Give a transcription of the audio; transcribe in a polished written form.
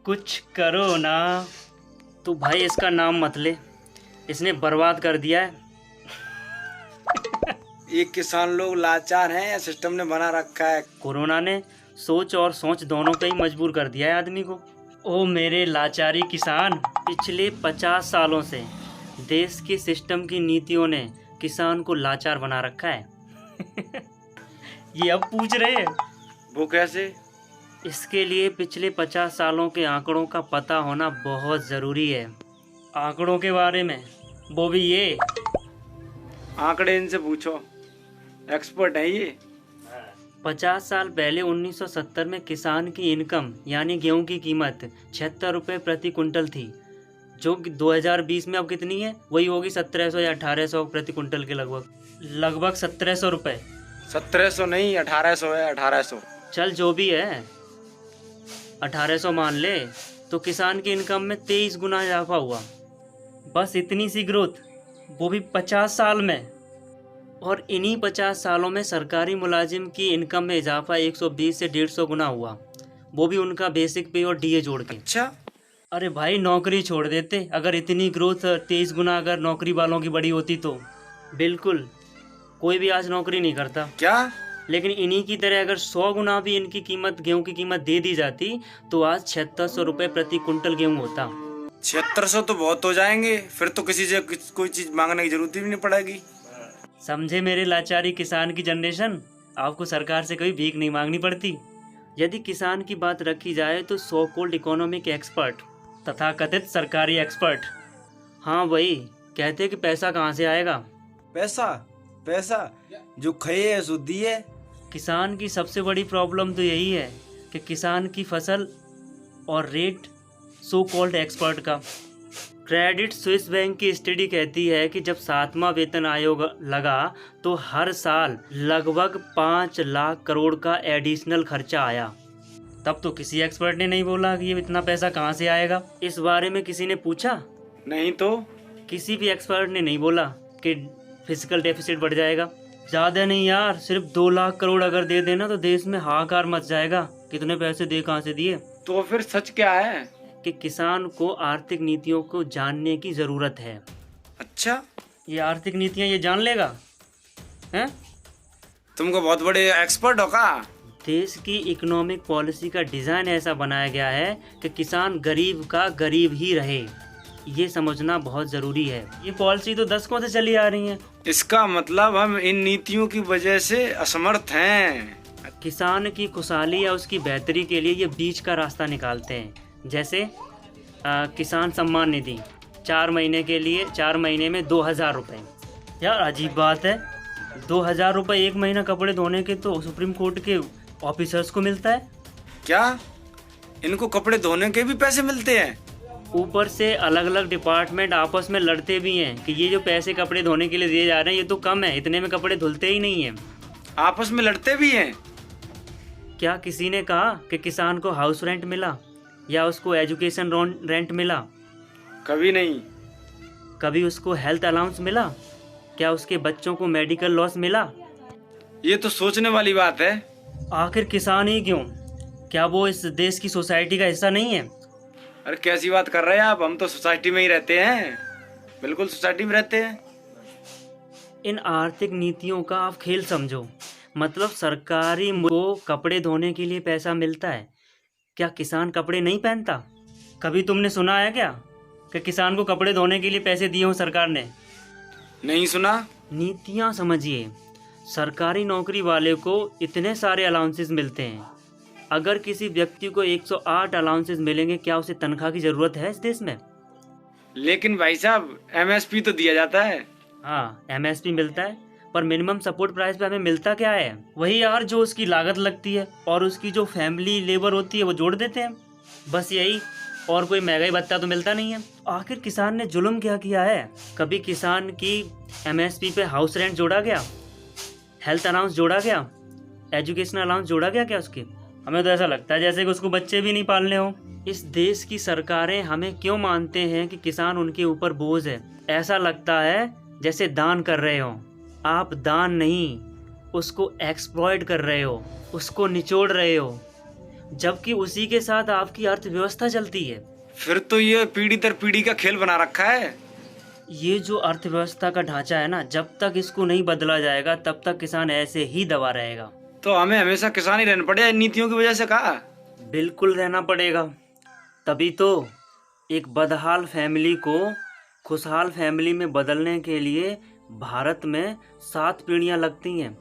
कुछ करो ना। तो भाई इसका नाम मत ले, इसने बर्बाद कर दिया है। ये किसान लोग लाचार हैं या सिस्टम ने बना रखा है? कोरोना ने सोच और सोच दोनों पे ही मजबूर कर दिया है आदमी को। ओ मेरे लाचारी किसान, पिछले 50 सालों से देश के सिस्टम की नीतियों ने किसान को लाचार बना रखा है। ये अब पूछ रहे हैं। वो कैसे? इसके लिए पिछले 50 सालों के आंकड़ों का पता होना बहुत ज़रूरी है। आंकड़ों के बारे में, वो भी ये। आंकड़े इनसे पूछो, एक्सपर्ट है ये। 50 साल पहले 1970 में किसान की इनकम यानी गेहूं की कीमत 76 रुपये प्रति कुंटल थी, जो 2020 में अब कितनी है? वही होगी 1700 या 1800 प्रति कुंटल के लगभग 1700 रुपये। 1700 नहीं, 1800 है, 1800। चल जो भी है, 1800 मान ले। तो किसान की इनकम में 23 गुना इजाफा हुआ। बस इतनी सी ग्रोथ, वो भी 50 साल में। और इन्हीं 50 सालों में सरकारी मुलाजिम की इनकम में इजाफा 120 से 150 गुना हुआ, वो भी उनका बेसिक पे और डीए जोड़ के। अच्छा, अरे भाई नौकरी छोड़ देते अगर इतनी ग्रोथ 23 गुना अगर नौकरी वालों की बड़ी होती तो। बिल्कुल, कोई भी आज नौकरी नहीं करता। क्या? लेकिन इन्हीं की तरह अगर 100 गुना भी इनकी कीमत, गेहूं की कीमत दे दी जाती तो आज 7600 रुपये प्रति कुंटल गेहूं होता। 7600 तो बहुत हो जाएंगे, फिर तो किसी से कोई चीज मांगने की जरूरत भी नहीं पड़ेगी। समझे मेरे लाचारी किसान की जनरेशन, आपको सरकार से कोई भीख नहीं मांगनी पड़ती। यदि किसान की बात रखी जाए तो सो कॉल्ड इकोनॉमिक एक्सपर्ट, तथा कथित सरकारी एक्सपर्ट, हाँ वही कहते हैं कि पैसा कहाँ से आएगा। पैसा? पैसा जो खाए है सो दिए। किसान की सबसे बड़ी प्रॉब्लम तो यही है कि किसान की फसल और रेट सो कॉल्ड एक्सपर्ट का। क्रेडिट स्विस बैंक की स्टडी कहती है कि जब 7वां वेतन आयोग लगा तो हर साल लगभग 5 लाख करोड़ का एडिशनल खर्चा आया। तब तो किसी एक्सपर्ट ने नहीं बोला कि ये इतना पैसा कहाँ से आएगा। इस बारे में किसी ने पूछा? नहीं तो। किसी भी एक्सपर्ट ने नहीं बोला कि फिजिकल डेफिसिट बढ़ जाएगा। ज़्यादा नहीं यार, सिर्फ 2 लाख करोड़ अगर दे देना तो देश में हाहाकार मच जाएगा। कितने पैसे दे, कहाँ से दिए? तो फिर सच क्या है? कि किसान को आर्थिक नीतियों को जानने की ज़रूरत है। अच्छा, ये आर्थिक नीतियाँ ये जान लेगा हैं? तुमको बहुत बड़े एक्सपर्ट हो का? देश की इकोनॉमिक पॉलिसी का डिज़ाइन ऐसा बनाया गया है कि किसान गरीब का गरीब ही रहे। ये समझना बहुत ज़रूरी है। ये पॉलिसी तो दशकों से चली आ रही है। इसका मतलब हम इन नीतियों की वजह से असमर्थ हैं। किसान की खुशहाली या उसकी बेहतरी के लिए ये बीच का रास्ता निकालते हैं। जैसे किसान सम्मान निधि 4 महीने के लिए, 4 महीने में 2000 रुपये। यार अजीब बात है, 2000 रुपये एक महीना कपड़े धोने के तो सुप्रीम कोर्ट के ऑफिसर्स को मिलता है। क्या इनको कपड़े धोने के भी पैसे मिलते हैं? ऊपर से अलग अलग डिपार्टमेंट आपस में लड़ते भी हैं कि ये जो पैसे कपड़े धोने के लिए दिए जा रहे हैं ये तो कम है, इतने में कपड़े धुलते ही नहीं हैं। आपस में लड़ते भी हैं? क्या किसी ने कहा कि किसान को हाउस रेंट मिला या उसको एजुकेशन रेंट मिला? कभी नहीं। कभी उसको हेल्थ अलाउंस मिला? क्या उसके बच्चों को मेडिकल लॉस मिला? ये तो सोचने वाली बात है। आखिर किसान ही क्यों? क्या वो इस देश की सोसाइटी का हिस्सा नहीं है? अरे कैसी बात कर रहे हैं आप? हम तो सोसाइटी में ही रहते हैं, बिल्कुल सोसाइटी में रहते हैं। इन आर्थिक नीतियों का आप खेल समझो। मतलब सरकारी को कपड़े धोने के लिए पैसा मिलता है, क्या किसान कपड़े नहीं पहनता? कभी तुमने सुना है क्या कि किसान को कपड़े धोने के लिए पैसे दिए हों सरकार ने? नहीं सुना। नीतियाँ समझिए। सरकारी नौकरी वाले को इतने सारे अलाउंसेस मिलते हैं। अगर किसी व्यक्ति को 108 अलाउंसेस मिलेंगे, क्या उसे तनख्वाह की ज़रूरत है इस देश में? लेकिन भाई साहब एमएसपी तो दिया जाता है। हाँ, एमएसपी मिलता है, पर मिनिमम सपोर्ट प्राइस पे हमें मिलता क्या है? वही यार, जो उसकी लागत लगती है और उसकी जो फैमिली लेबर होती है वो जोड़ देते हैं, बस यही। और कोई महंगाई भत्ता तो मिलता नहीं है। आखिर किसान ने जुल्म क्या किया है? कभी किसान की एमएसपी पे हाउस रेंट जोड़ा गया? हेल्थ अलाउंस जोड़ा गया? एजुकेशन अलाउंस जोड़ा गया क्या उसके? हमें तो ऐसा लगता है जैसे कि उसको बच्चे भी नहीं पालने हो। इस देश की सरकारें हमें क्यों मानते हैं कि किसान उनके ऊपर बोझ है? ऐसा लगता है जैसे दान कर रहे हो। आप दान नहीं, उसको एक्सप्लॉइट कर रहे हो, उसको निचोड़ रहे हो। जबकि उसी के साथ आपकी अर्थव्यवस्था चलती है। फिर तो ये पीढ़ी दर पीढ़ी का खेल बना रखा है। ये जो अर्थव्यवस्था का ढांचा है ना, जब तक इसको नहीं बदला जाएगा तब तक किसान ऐसे ही दबा रहेगा। तो हमें हमेशा किसान ही रहना पड़ेगा इन नीतियों की वजह से। कहा बिल्कुल रहना पड़ेगा। तभी तो एक बदहाल फैमिली को खुशहाल फैमिली में बदलने के लिए भारत में 7 पीढ़ियां लगती हैं।